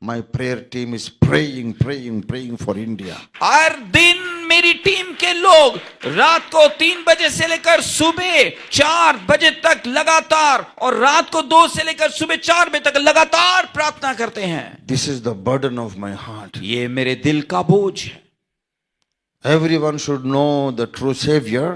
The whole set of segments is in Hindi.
my prayer team is praying for India. हर दिन मेरी टीम के लोग रात को 3 बजे से लेकर सुबह 4 बजे तक लगातार और रात को 2 से लेकर सुबह 4 बजे तक लगातार प्रार्थना करते हैं। This is the burden of my heart. ये मेरे दिल का बोझ है। Everyone should know the true Savior.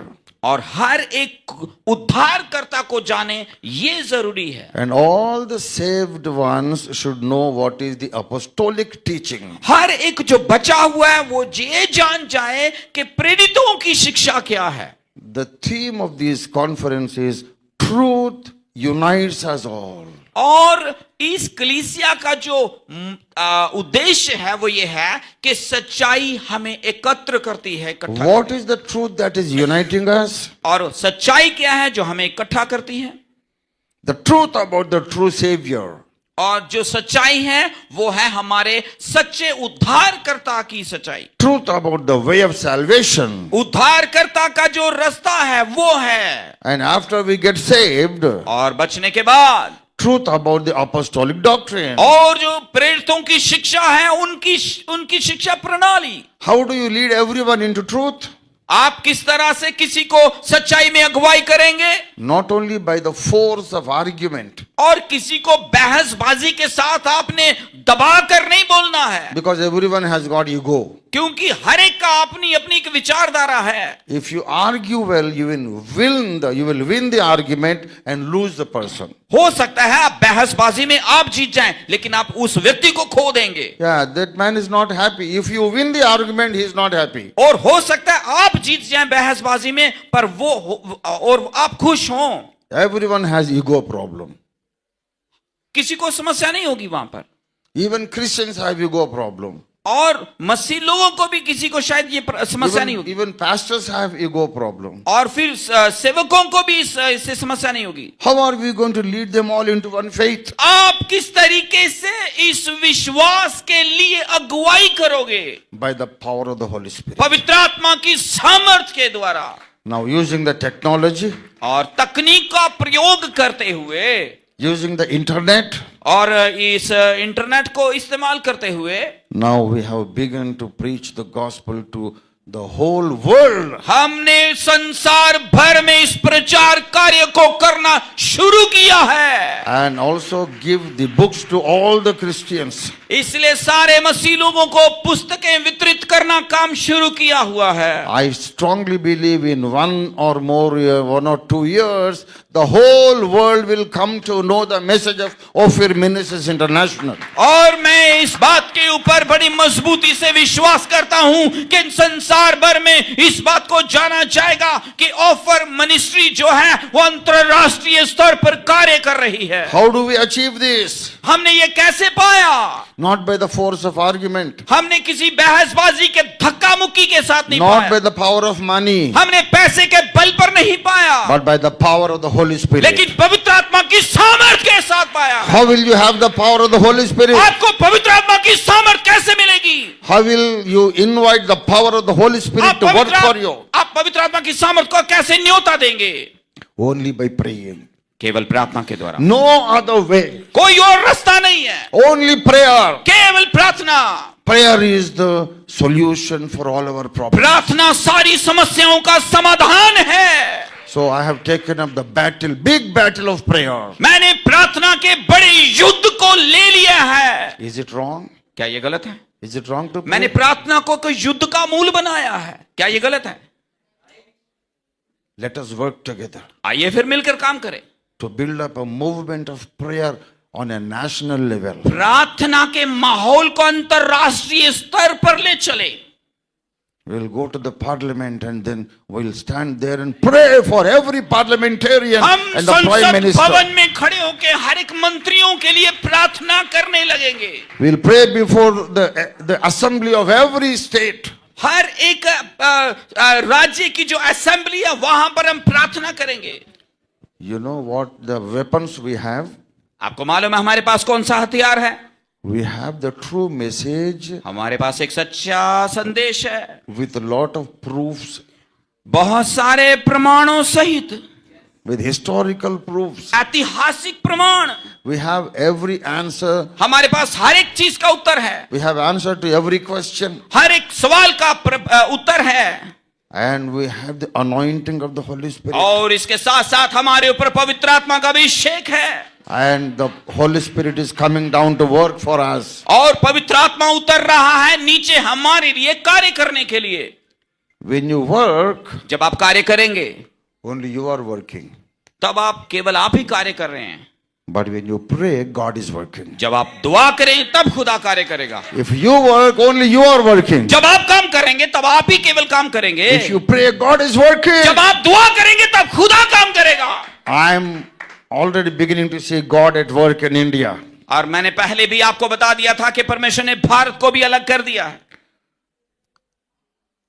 और हर एक उद्धारकर्ता को जाने ये जरूरी है। And all the saved ones should know what is the apostolic teaching. हर एक जो बचा हुआ है वो ये जान जाए कि प्रेरितों की शिक्षा क्या है। The theme of this conference is Truth Unites Us All. और इस कलीसिया का जो उद्देश्य है वो ये है कि सच्चाई हमें एकत्र करती है, इकट्ठा। What is the truth that is uniting us? और सच्चाई क्या है जो हमें इकट्ठा करती है? The truth about the true Savior. और जो सच्चाई है वो है हमारे सच्चे उद्धारकर्ता की सच्चाई। Truth about the way of salvation. उद्धारकर्ता का जो रास्ता है वो है। And after we get saved, और बचने के बाद truth about the apostolic doctrine. और जो प्रेरितों की शिक्षा है उनकी शिक्षा प्रणाली। How do you lead everyone into truth? आप किस तरह से किसी को सच्चाई में अगुवाई करेंगे? Not only by the force of argument. और किसी को बहसबाजी के साथ आपने दबा कर नहीं बोलना है। Because everyone has got ego. क्योंकि हर एक का अपनी अपनी एक विचारधारा है। If you argue well, you will win the argument and lose the person. हो सकता है आप बहसबाजी में आप जीत जाएं, लेकिन आप उस व्यक्ति को खो देंगे। Yeah, that man is not happy. If you win the argument, he is not happy. और हो सकता है आप जीत जाएं बहसबाजी में, पर वो और आप खुश हों। Everyone has ego problem. किसी को समस्या नहीं होगी वहां पर। Even Christians have ego problem. और मसीह लोगों को भी किसी को शायद ये समस्या नहीं होगी। Even pastors have ego problem. और फिर सेवकों को भी इससे समस्या नहीं होगी। How are we going to lead them all into one faith? आप किस तरीके से इस विश्वास के लिए अगुवाई करोगे? By the power of the Holy Spirit. पवित्र आत्मा की सामर्थ के द्वारा। Now using the technology, और तकनीक का प्रयोग करते हुए, using the internet, और इस इंटरनेट को इस्तेमाल करते हुए, now we have begun to preach the gospel to the whole world. हमने संसार भर में इस प्रचार कार्य को करना शुरू किया है। And also give the books to all the Christians. इसलिए सारे मसीह लोगों को पुस्तकें वितरित करना काम शुरू किया हुआ है। I strongly believe in 1 or 2 years, the whole world will come to know the message of Ophir Ministries International. और मैं इस बात के ऊपर बड़ी मजबूती से विश्वास करता हूं कि संसार भर में इस बात को जाना जाएगा कि ऑफर मिनिस्ट्री जो है वो अंतरराष्ट्रीय स्तर पर कार्य कर रही है। How do we achieve this? हमने ये कैसे पाया? Not by the force of argument. हमने किसी बहसबाजी के धक्का मुक्की के साथ नहीं Not पाया। by the power of money. हमने पैसे के बल पर नहीं पाया। But by the power of the Holy Spirit. लेकिन पवित्र आत्मा की सामर्थ के साथ पाया। How will you have the power of the Holy Spirit? आपको पवित्र आत्मा की सामर्थ कैसे मिलेगी? How will you invite the power of the Holy Spirit to work for you? आप पवित्र आत्मा की सामर्थ को कैसे न्योता देंगे? Only by praying. केवल प्रार्थना के द्वारा। No other way. कोई और रास्ता नहीं है। Only prayer. केवल प्रार्थना। Prayer is the solution for all our problems. प्रार्थना सारी समस्याओं का समाधान है। So I have taken up the battle, big battle of prayer. मैंने प्रार्थना के बड़े युद्ध को ले लिया है। Is it wrong? क्या ये गलत है? Is it wrong to pray? मैंने प्रार्थना को कोई युद्ध का मूल बनाया है। क्या ये गलत है? Let us work together आइए फिर मिलकर काम करें। to build up a movement of prayer on a national level. प्रार्थना के माहौल को अंतरराष्ट्रीय स्तर पर ले चले। We'll go to the parliament and then we'll stand there and pray for every parliamentarian हम and the prime संसद minister. भवन में खड़े होकर हर एक मंत्रियों के लिए प्रार्थना करने लगेंगे। We'll pray before the assembly of every state. हर एक राज्य की जो असेंबली है वहां पर हम प्रार्थना करेंगे। You know what the weapons we have? आपको मालूम है हमारे पास कौन सा हथियार है? We have the true message हमारे पास एक सच्चा संदेश है with a lot of proofs, बहुत सारे प्रमाणों सहित, with historical proofs, ऐतिहासिक प्रमाण, We have every answer. हमारे पास हर एक चीज का उत्तर है, We have answer to every question. हर एक सवाल का उत्तर है। And we have the anointing of the Holy Spirit. और इसके साथ साथ हमारे ऊपर पवित्र आत्मा का अभिषेक है। And the Holy Spirit is coming down to work for us. और पवित्र आत्मा उतर रहा है नीचे हमारे लिए कार्य करने के लिए। When you work, जब आप कार्य करेंगे only you are working. तब आप केवल आप ही कार्य कर रहे हैं। But when you pray, God is working. जब आप दुआ करें तब खुदा कार्य करेगा। If you work, only you are working. जब आप काम करेंगे तब आप ही केवल काम करेंगे। If you pray, God is working. जब आप दुआ करेंगे तब खुदा काम करेगा। I am already beginning to see God at work in India. और मैंने पहले भी आपको बता दिया था कि परमेश्वर ने भारत को भी अलग कर दिया है।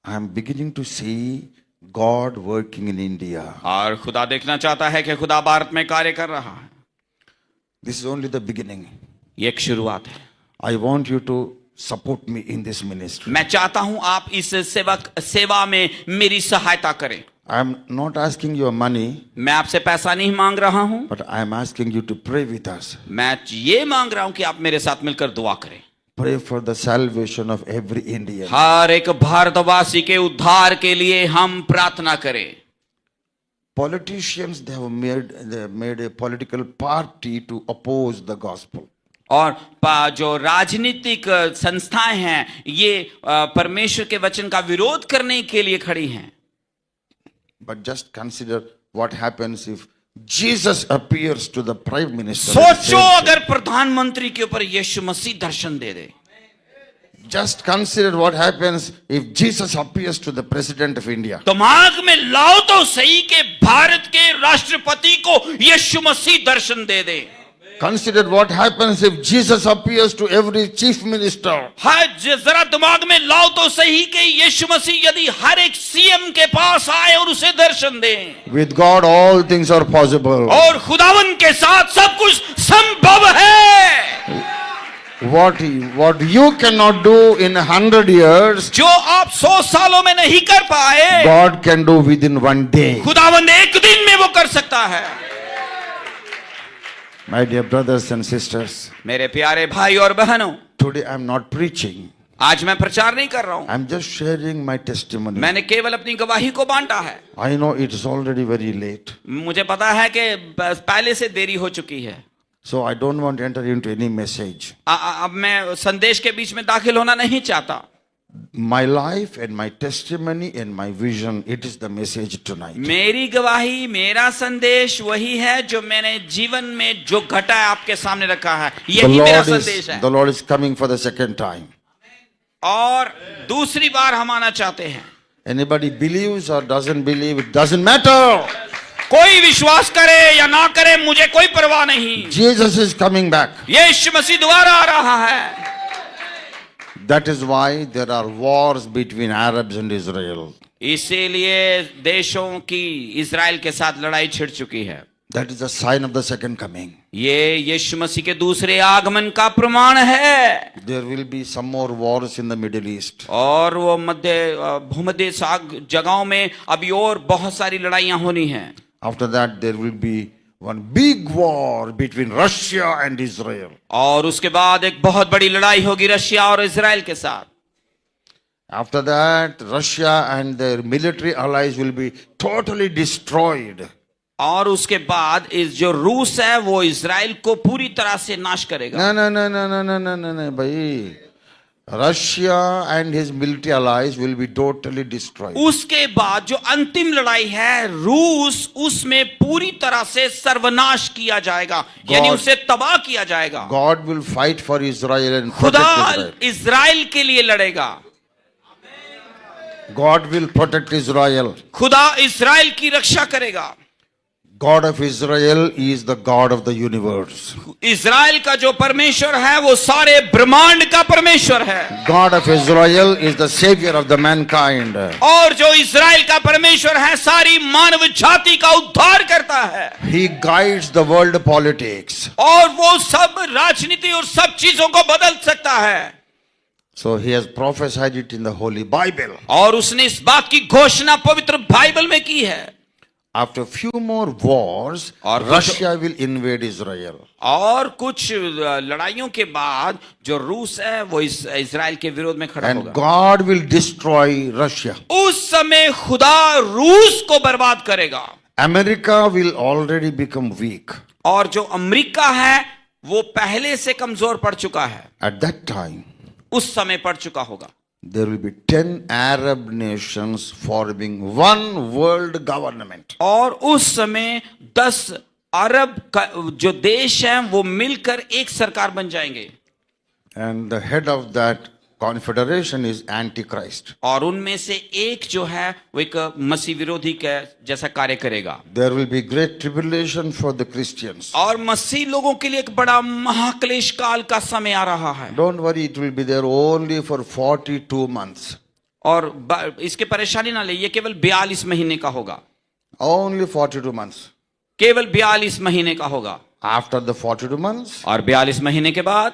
I am beginning to see God working in India. और खुदा देखना चाहता है कि खुदा भारत में कार्य कर रहा है। This is only the beginning. ये एक शुरुआत है। I want you to support me in this ministry. मैं चाहता हूं आप इस सेवा में मेरी सहायता करें। I am not asking your money, मैं आपसे पैसा नहीं मांग रहा हूं, but I am asking you to pray with us. मैं ये मांग रहा हूं कि आप मेरे साथ मिलकर दुआ करें। Pray for the salvation of every Indian. हर एक भारतवासी के उद्धार के लिए हम प्रार्थना करें। Politicians, they have made a political party to oppose the gospel. और जो राजनीतिक संस्थाएं हैं ये परमेश्वर के वचन का विरोध करने के लिए खड़ी हैं। But just consider what happens if Jesus appears to the prime minister. सोचो अगर प्रधानमंत्री के ऊपर यीशु मसीह दर्शन दे दे। Just consider what happens if Jesus appears to the president of India. दिमाग में लाओ तो सही कि भारत के राष्ट्रपति को यीशु मसीह दर्शन दे दे। Consider what happens if Jesus appears to every chief minister. हाँ, जरा दिमाग में लाओ तो सही कि यीशु मसीह यदि हर एक सीएम के पास आए और उसे दर्शन दे। With God all things are possible. और खुदावन के साथ सब कुछ संभव है। What you cannot do in 100 years, जो आप 100 सालों में नहीं कर पाए, God can do within one day. खुदावन एक दिन में वो कर सकता है। My dear brothers and sisters, मेरे प्यारे भाई और बहनों, today I am not preaching. आज मैं प्रचार नहीं कर रहा हूं, I am just sharing my testimony. मैंने केवल अपनी गवाही को बांटा है। I know it is already very late. मुझे पता है कि पहले से देरी हो चुकी है। So I don't want to enter into any message. अब मैं संदेश के बीच में दाखिल होना नहीं चाहता। My life and my testimony and my vision, it is the message tonight. मेरी गवाही, मेरा संदेश वही है जो मैंने जीवन में जो घटा है आपके सामने रखा है। यही मेरा संदेश है। The Lord is coming for the second time. और दूसरी बार हम आना चाहते हैं। Anybody believes or doesn't believe, it doesn't matter. कोई विश्वास करे या ना करे मुझे कोई परवाह नहीं। Jesus is coming back. यीशु मसीह दोबारा आ रहा है। That is why there are wars between Arabs and Israel. इसीलिए देशों की इजराइल के साथ लड़ाई छिड़ चुकी है। That is a sign of the second coming. ये यीशु मसीह के दूसरे आगमन का प्रमाण है। There will be some more wars in the Middle East. और वो भूमध्य सागर जगहों में अभी और बहुत सारी लड़ाइयां होनी हैं। After that, there will be one big war between Russia and Israel. और उसके बाद एक बहुत बड़ी लड़ाई होगी रशिया और इजराइल के साथ। After that, Russia and their military allies will be totally destroyed. और उसके बाद इस जो रूस है वो इजराइल को पूरी तरह से नाश करेगा। No, भाई। Russia and his military allies will be totally destroyed. उसके बाद जो अंतिम लड़ाई है रूस, उसमें पूरी तरह से सर्वनाश किया जाएगा, यानी उसे तबाह किया जाएगा। God will fight for Israel and खुदा protect Israel. इजराइल के लिए लड़ेगा। God will protect Israel. खुदा इजराइल की रक्षा करेगा। God of Israel is the God of the universe. Israel का जो परमेश्वर है वो सारे ब्रह्मांड का परमेश्वर है। God of Israel is the savior of the mankind. और जो इजराइल का परमेश्वर है सारी मानव जाति का उद्धार करता है। He guides the world politics. और वो सब राजनीति और सब चीजों को बदल सकता है। So he has prophesied it in the Holy Bible. और उसने इस बात की घोषणा पवित्र बाइबल में की है। After few more wars, और Russia will invade Israel. और कुछ लड़ाइयों के बाद जो रूस है वो इस्राएल के विरोध में खड़ा And होगा। God will destroy Russia. उस समय खुदा रूस को बर्बाद करेगा। America will already become weak. और जो अमेरिका है वो पहले से कमजोर पड़ चुका है। At that time, उस समय पड़ चुका होगा। there will be 10 Arab nations forming one world government. और उस समय 10 अरब का जो देश हैं वो मिलकर एक सरकार बन जाएंगे। And the head of that confederation is Antichrist. और उनमें से एक जो है वो एक मसीह विरोधी के जैसा कार्य करेगा। There will be great tribulation for the Christians. और मसीह लोगों के लिए एक बड़ा महाक्लेश काल का समय आ रहा है। Don't worry, it will be there only for 42 months. और इसके परेशानी ना ले, ये केवल 42 महीने का होगा। Only 42 months. केवल 42 महीने का होगा। After the 42 months, और 42 महीने के बाद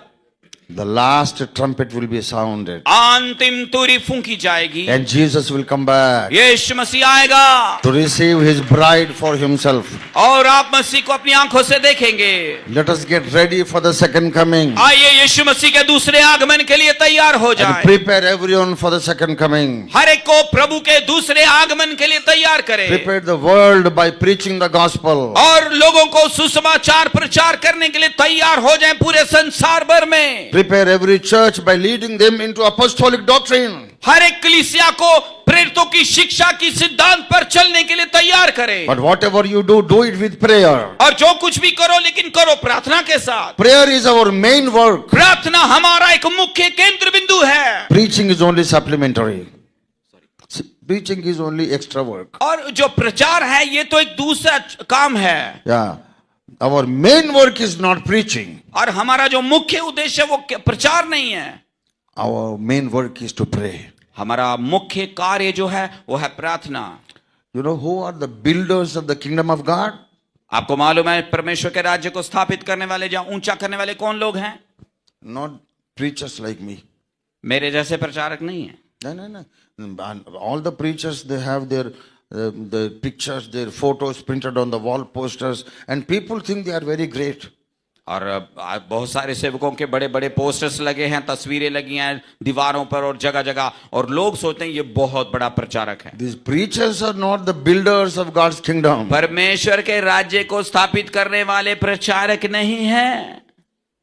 the last trumpet will be sounded. अंतिम तुरी फूंकी जाएगी। And Jesus will come back यीशु मसीह आएगा to receive his bride for himself. और आप मसीह को अपनी आंखों से देखेंगे। Let us get ready for the second coming. आइए यीशु मसीह के दूसरे आगमन के लिए तैयार हो And जाएं। prepare everyone for the second coming. हर एक को प्रभु के दूसरे आगमन के लिए तैयार करें। Prepare the world by preaching the gospel. और लोगों को सुसमाचार प्रचार करने के लिए तैयार हो जाएं पूरे संसार भर में। Prepare every church by leading them into apostolic doctrine. हर एक कलीसिया को प्रेरितों की शिक्षा की सिद्धांत पर चलने के लिए तैयार करें। But whatever you do it with prayer. और जो कुछ भी करो लेकिन करो प्रार्थना के साथ। Prayer is our main work. प्रार्थना हमारा एक मुख्य केंद्र बिंदु है। Preaching is only supplementary. Preaching is only extra work. और जो प्रचार है ये तो एक दूसरा काम है। Yeah. Our main work is not preaching. और हमारा जो मुख्य उद्देश्य है वो प्रचार नहीं है। Our main work is to pray. हमारा मुख्य कार्य जो है वो है प्रार्थना। You know who are the builders of the kingdom of God? आपको मालूम है परमेश्वर के राज्य को स्थापित करने वाले या ऊंचा करने वाले कौन लोग हैं? Not preachers like me. मेरे जैसे प्रचारक नहीं है। No. All the preachers, they have their the pictures, their photos printed on the wall posters, and people think they are very great. और बहुत सारे सेवकों के बड़े बड़े पोस्टर्स लगे हैं, तस्वीरें लगी हैं दीवारों पर और जगह जगह, और लोग सोचते हैं ये बहुत बड़ा प्रचारक है। These preachers are not the builders of God's kingdom. परमेश्वर के राज्य को स्थापित करने वाले प्रचारक नहीं हैं।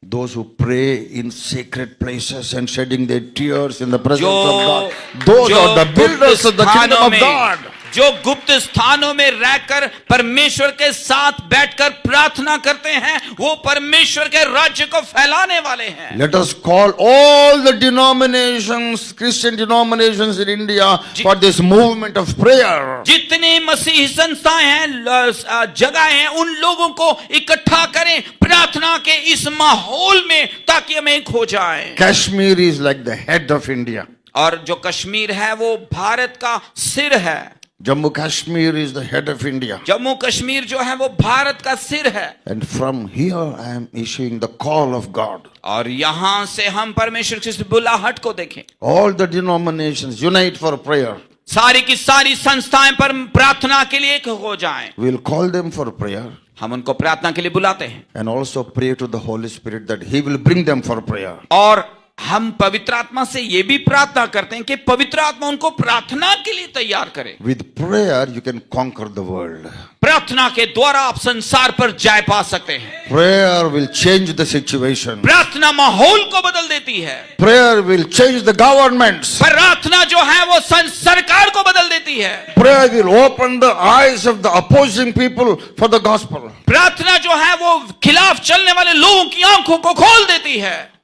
Those who pray in sacred places and shedding their tears in the presence of God. जो Those are the builders of the kingdom of God. जो गुप्त स्थानों में रहकर परमेश्वर के साथ बैठकर प्रार्थना करते हैं वो परमेश्वर के राज्य को फैलाने वाले हैं। Let us call all the denominations, Christian denominations in India for this movement of prayer. जितने मसीही संस्थाएं हैं, जगह हैं, उन लोगों को इकट्ठा करें प्रार्थना के इस माहौल में ताकि हम एक हो जाएं। Kashmir is like the head of India. और जो कश्मीर है वो भारत का सिर है। Jammu Kashmir is the head of India. Jammu Kashmir जो है वो भारत का सिर है। And from here I am issuing the call of God. और यहां से हम परमेश्वर की बुलाहट को देखें। All the denominations unite for prayer. सारी की सारी संस्थाएं पर प्रार्थना के लिए एक हो जाएं। We will call them for prayer हम उनको प्रार्थना के लिए बुलाते हैं and also pray to the Holy Spirit that He will bring them for prayer. और हम पवित्र आत्मा से ये भी प्रार्थना करते हैं कि पवित्र आत्मा उनको प्रार्थना के लिए तैयार करे। With prayer you can conquer the world. प्रार्थना के द्वारा आप संसार पर जय पा सकते हैं। Prayer will change the situation. प्रार्थना माहौल को बदल देती है। Prayer will change the governments. प्रार्थना जो है वो सरकार को बदल देती है। Prayer will open the eyes of the opposing people for the gospel. प्रार्थना जो है वो खिलाफ चलने वाले लोगों की आंखों को खोल देती है।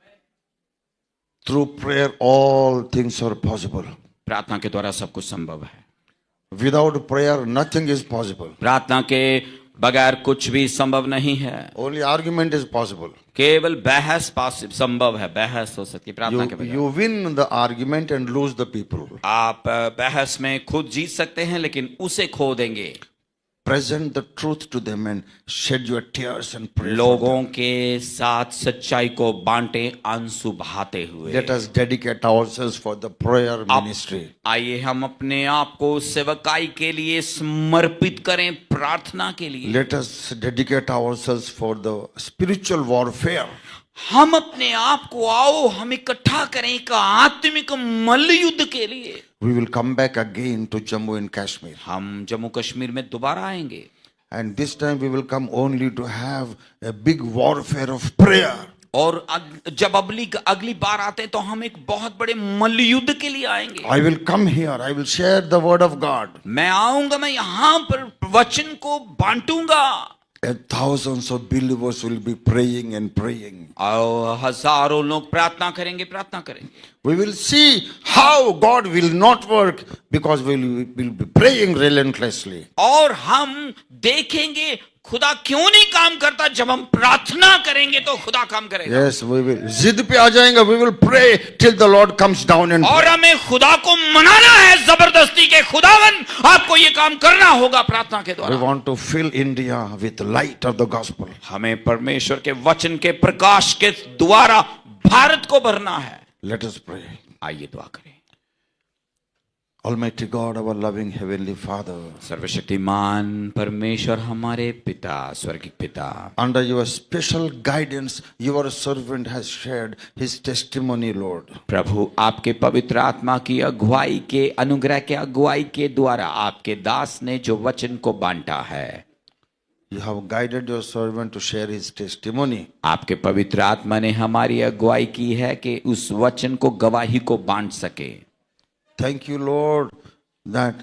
Through prayer all things are possible. प्रार्थना के द्वारा सब कुछ संभव है। Without prayer nothing is possible. प्रार्थना के बगैर कुछ भी संभव नहीं है। Only argument is possible. केवल बहस संभव है, बहस हो सकती है प्रार्थना के बगैर। You win the argument and lose the people. आप बहस में खुद जीत सकते हैं लेकिन उसे खो देंगे। present the truth to them and shed your tears and pray for them. लोगों के साथ सच्चाई को बांटे, आंसू बहाते हुए। Let us dedicate ourselves for the prayer ministry. आइए हम अपने आप को सेवकाई के लिए समर्पित करें, प्रार्थना के लिए। Let us dedicate ourselves for the spiritual warfare. हम अपने आप को आओ हम इकट्ठा करें एक आत्मिक मल्ल युद्ध के लिए। We will come back again to Jammu and Kashmir. हम जम्मू कश्मीर में दोबारा आएंगे And this time we will come only to have a big warfare of prayer. और जब अगली बार आते हैं तो हम एक बहुत बड़े मल्ल युद्ध के लिए आएंगे। I will come here. I will share the word of God. मैं आऊंगा, मैं यहाँ पर वचन को बांटूंगा And thousands of believers will be praying and praying. और हजारों लोग प्रार्थना करेंगे। We will see how God will not work because we will be praying relentlessly. और हम देखेंगे खुदा क्यों नहीं काम करता। जब हम प्रार्थना करेंगे तो खुदा काम करेगा। Yes, we will. जिद पे आ जाएंगे. We will pray till the Lord comes down and. और हमें खुदा को मनाना है जबरदस्ती के, खुदावन आपको ये काम करना होगा प्रार्थना के We द्वारा। want to fill India with the light of the gospel. हमें परमेश्वर के वचन के प्रकाश के द्वारा भारत को भरना है। Let us pray. आइए दुआ करें। Almighty God, our loving heavenly Father, सर्वशक्तिमान परमेश्वर हमारे पिता, स्वर्गीय पिता, under your special guidance, your servant has shared his testimony, Lord. प्रभु आपके पवित्र आत्मा की अगुवाई के, अनुग्रह के अगुवाई के द्वारा आपके दास ने जो वचन को बांटा है, You have guided your servant to share his testimony. आपके पवित्र आत्मा ने हमारी अगुवाई की है कि उस वचन को, गवाही को बांट सके। Thank you, Lord, that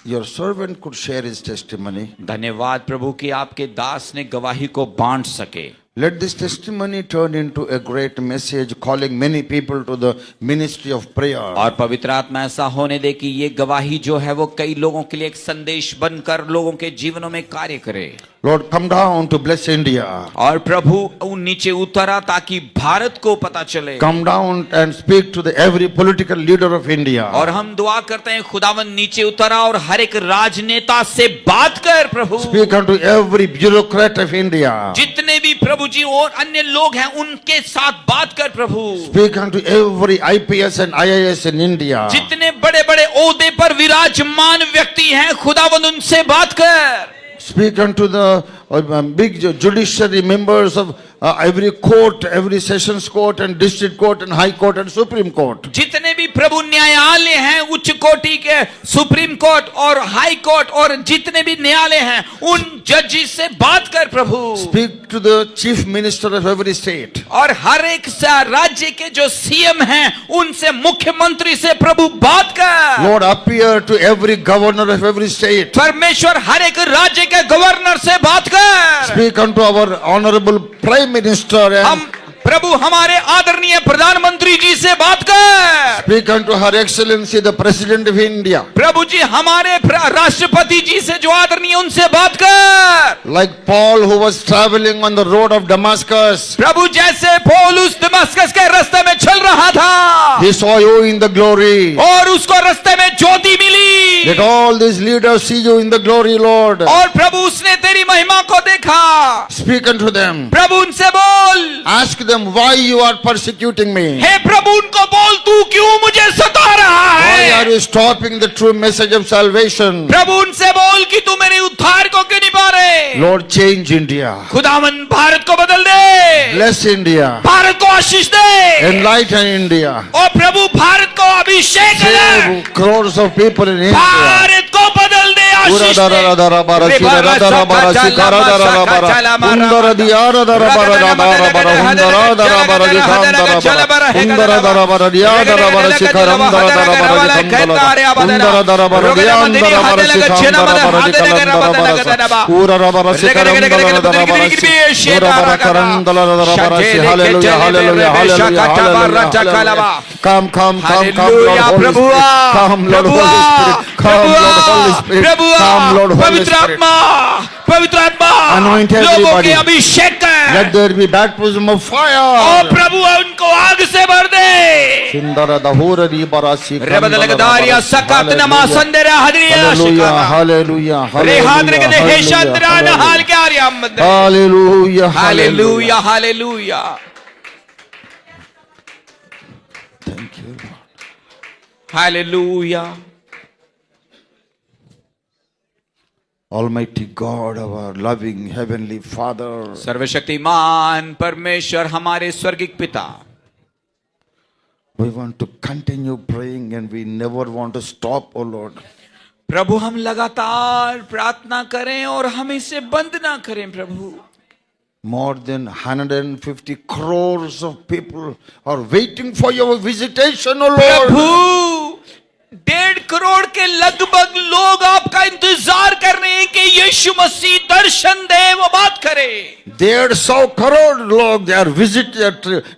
your servant could share his testimony. धन्यवाद प्रभु कि आपके दास ने गवाही को बांट सके। Let this testimony turn into a great message calling many people to the ministry of prayer. और पवित्र आत्मा ऐसा होने दे कि ये गवाही जो है वो कई लोगों के लिए एक संदेश बनकर लोगों के जीवनों में कार्य करे। Lord, come down to bless India. और प्रभु नीचे उतरा ताकि भारत को पता चले। Come down and speak to every political leader of India. और हम दुआ करते हैं खुदावन नीचे उतरा और हर एक राजनेता से बात कर प्रभु। Speak unto every bureaucrat of India. जितने भी प्रभु जी और अन्य लोग हैं उनके साथ बात कर प्रभु। Speak unto every IPS and IAS in India. जितने बड़े बड़े ओहदे पर विराजमान व्यक्ति हैं खुदावन उनसे बात कर। Speak unto the big judiciary members of every court, every sessions court and district court and high court and supreme court. जितने भी प्रभु न्यायालय हैं, उच्च कोटि के सुप्रीम कोर्ट और हाई कोर्ट और जितने भी न्यायालय हैं उन जजेस से बात कर प्रभु। Speak to the chief minister of every state. और हर एक राज्य के जो सीएम हैं उनसे, मुख्यमंत्री से प्रभु बात कर। Lord, appear to every governor of every state. परमेश्वर हर एक राज्य के गवर्नर से बात कर। Speak unto our honorable prime minister and हम प्रभु हमारे आदरणीय प्रधानमंत्री जी से बात कर। speak unto her excellency the president of India. प्रभु जी हमारे राष्ट्रपति जी से जो आदरणीय उनसे बात कर। Like Paul who was traveling on the road of Damascus. प्रभु जैसे पौलुस दमस्कस के रास्ते में चल रहा था, He saw you in the glory. और उसको रास्ते में ज्योति मिली। Let all these leaders see you in the glory, Lord. और प्रभु उसने तेरी महिमा को देखा। Speak unto them. प्रभु उनसे बोल। Ask them why you are persecuting me. हे प्रभु उनको बोल तू क्यों मुझे सता रहा Why है। are you stopping the true message of salvation? प्रभु उनसे बोल कि तू मेरे उद्धार को क्यों नहीं पा रहे। Lord, change India. खुदावन भारत को बदल दे। Bless India. भारत को आशीष दे। Enlighten India. और प्रभु भारत को अभिषेक दे। Save crores of people in India. Bharat को बदल दे, आशीष पवित्र आत्मा Anoint लोगों everybody. के अभिषेक कर। Let there be baptism of fire. और प्रभु उनको आग से भर दे। Shindara dahura ribara sikandara Rebadalagadaria rabara. Sakatanama Hallelujah. Sandera Hadriya Hallelujah, Shikana. hallelujah, Rehadrigade hallelujah, Heshandrana hallelujah, Halgaryam. hallelujah, Hallelujah, hallelujah. Thank you, Lord. Hallelujah. Almighty God, our loving heavenly Father, सर्वशक्तिमान परमेश्वर हमारे स्वर्गिक पिता, we want to continue praying and we never want to stop, oh Lord. प्रभु हम लगातार प्रार्थना करें और हम इसे बंद ना करें प्रभु। More than 150 crores of people are waiting for your visitation, oh Prabhu Lord. 1.5 crore के लगभग लोग आपका इंतजार कर रहे हैं कि यीशु मसीह दर्शन दे, वो बात करे। 150 crore log, they are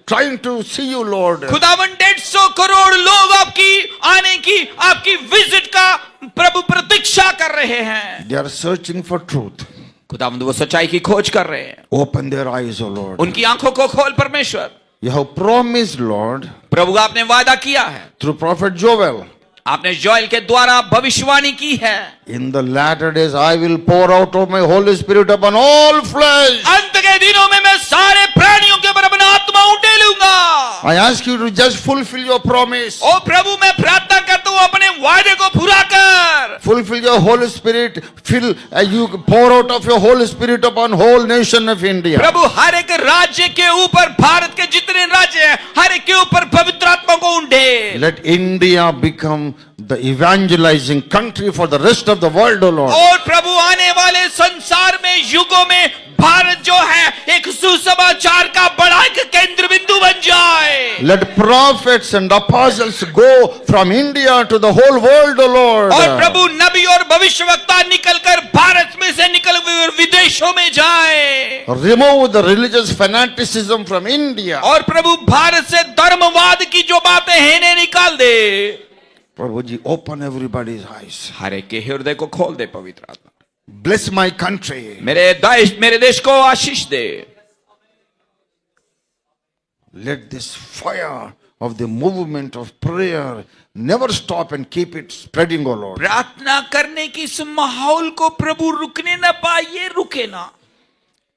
trying to see you, Lord. खुदावन 150 करोड़ लोग आपकी आने की, आपकी विजिट का प्रभु प्रतीक्षा कर रहे हैं। They are searching for truth. खुदावन वो सच्चाई की खोज कर रहे हैं। Open their eyes, oh Lord. उनकी आंखों को खोल परमेश्वर। You have promised, Lord, प्रभु आपने वादा किया है, through Prophet Joel, आपने जोएल के द्वारा भविष्यवाणी की है, in the latter days I will pour out of my Holy Spirit upon all flesh. अंत के दिनों में मैं सारे प्राणियों के ऊपर अपना आत्मा उंडेलूंगा। I ask you to just fulfill your promise. ओ प्रभु मैं प्रार्थना करता हूँ अपने वादे को पूरा कर। Fulfill your Holy Spirit. You pour out of your Holy Spirit upon whole nation of India. प्रभु हर एक राज्य के ऊपर, भारत के जितने राज्य हैं, हर एक के ऊपर पवित्र आत्मा को उंडे। Let India become the evangelizing country for the rest of the world, O Lord. और प्रभु आने वाले संसार में, युगों में भारत जो है एक सुसमाचार का बड़ा एक केंद्र बिंदु बन जाए। Let prophets and apostles go from India to the whole world, O Lord. और प्रभु नबी और भविष्यवक्ता निकलकर भारत में से निकल विदेशों में जाए। Remove the religious fanaticism from India. और प्रभु भारत से धर्मवाद की जो बातें हैं इन्हें निकाल दे। प्रभु जी, open everybody's eyes. हर एक के हृदय को खोल दे पवित्र आत्मा। Bless my country. मेरे देश को आशीष दे। Let this fire of the movement of prayer never stop and keep it spreading, O Lord. प्रार्थना करने की इस माहौल को प्रभु रुकने ना पाए, रुके ना।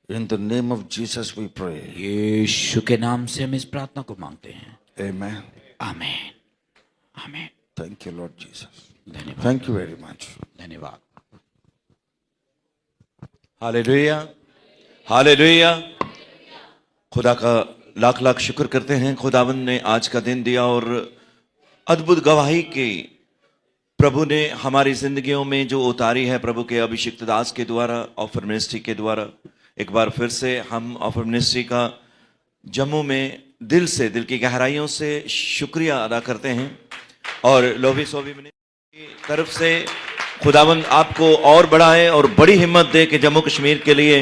In the name of Jesus we pray. यीशु के नाम से हम इस प्रार्थना को मांगते हैं। Amen. आमीन, आमीन। Thank you, Lord Jesus. धन्यवाद, Thank you very much. धन्यवाद। Hallelujah, hallelujah. खुदा का लाख लाख शुक्र करते हैं। खुदावन ने आज का दिन दिया और अद्भुत गवाही की प्रभु ने हमारी जिंदगियों में जो उतारी है, प्रभु के अभिषिक्त दास के द्वारा, ऑफर मिनिस्ट्री के द्वारा। एक बार फिर से हम ऑफर मिनिस्ट्री का जम्मू में दिल से, दिल की गहराइयों से शुक्रिया अदा करते हैं। और लोभी सोभी मिनिस्ट्री की तरफ से खुदावन आपको और बढ़ाए और बड़ी हिम्मत दे कि जम्मू कश्मीर के लिए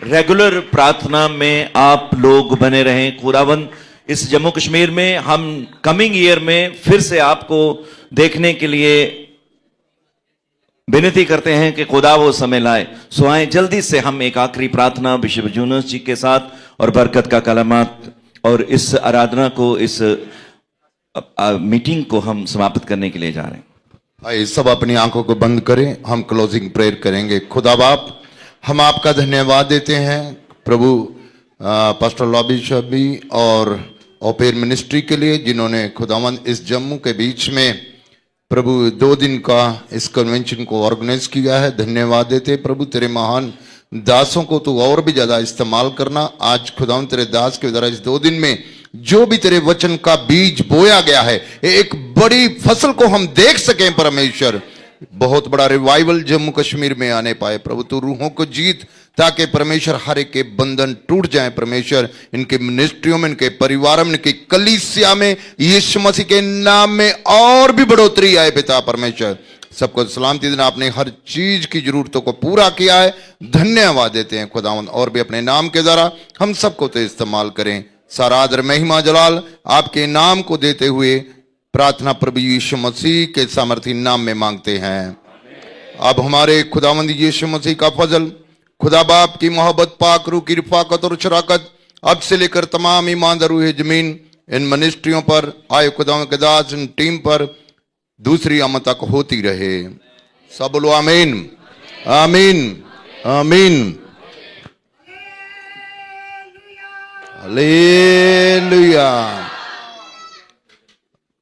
रेगुलर प्रार्थना में आप लोग बने रहें। खुदावन इस जम्मू कश्मीर में हम कमिंग ईयर में फिर से आपको देखने के लिए विनती करते हैं कि खुदा वो समय लाए। सो आए जल्दी से हम एक आखिरी प्रार्थना बिशप जूनस जी के साथ और बरकत का कलामात और इस आराधना को, इस मीटिंग को हम समाप्त करने के लिए जा रहे हैं। आइए सब अपनी आंखों को बंद करें, हम क्लोजिंग प्रेयर करेंगे। खुदा बाप, हम आपका धन्यवाद देते हैं प्रभु पास्टर लॉबी शबी और ओपेर मिनिस्ट्री के लिए, जिन्होंने खुदावंद इस जम्मू के बीच में प्रभु 2 दिन का इस कन्वेंशन को ऑर्गेनाइज किया है। धन्यवाद देते प्रभु, तेरे महान दासों को तू और भी ज्यादा इस्तेमाल करना। आज खुदावंद तेरे दास के द्वारा इस 2 दिन में जो भी तेरे वचन का बीज बोया गया है, एक बड़ी फसल को हम देख सकें परमेश्वर। बहुत बड़ा रिवाइवल जम्मू कश्मीर में आने पाए प्रभु, तू रूहों को जीत, ताकि परमेश्वर हर एक के बंधन टूट जाए परमेश्वर। इनके मिनिस्ट्रियों में, इनके परिवार में, इनके कलीसिया में यीशु मसीह के नाम में और भी बढ़ोतरी आए पिता परमेश्वर। सबको सलामती देना, आपने हर चीज की जरूरतों को पूरा किया है। धन्यवाद देते हैं खुदावंद, और भी अपने नाम के द्वारा हम सबको तो इस्तेमाल करें। सारा आदर महिमा जलाल आपके नाम को देते हुए प्रार्थना प्रभु यीशु मसीह के सामर्थी नाम में मांगते हैं। अब हमारे खुदावंद यीशु मसीह का फजल, खुदा बाप की मोहब्बत, पाक रूह की रफाकत और शराकत अब से लेकर तमाम ईमानदार रूह जमीन इन मिनिस्ट्रियों पर, आए खुदावंद के दास, इन टीम पर दूसरी आमद तक होती रहे। सब बोलो आमीन, आमीन, आमीन। हालेलुया।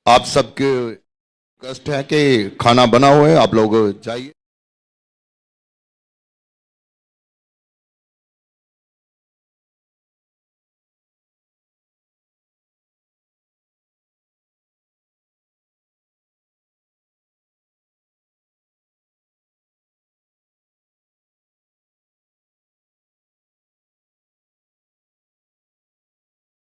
आप सबके कष्ट है कि खाना बना हुआ है, आप लोग जाइए।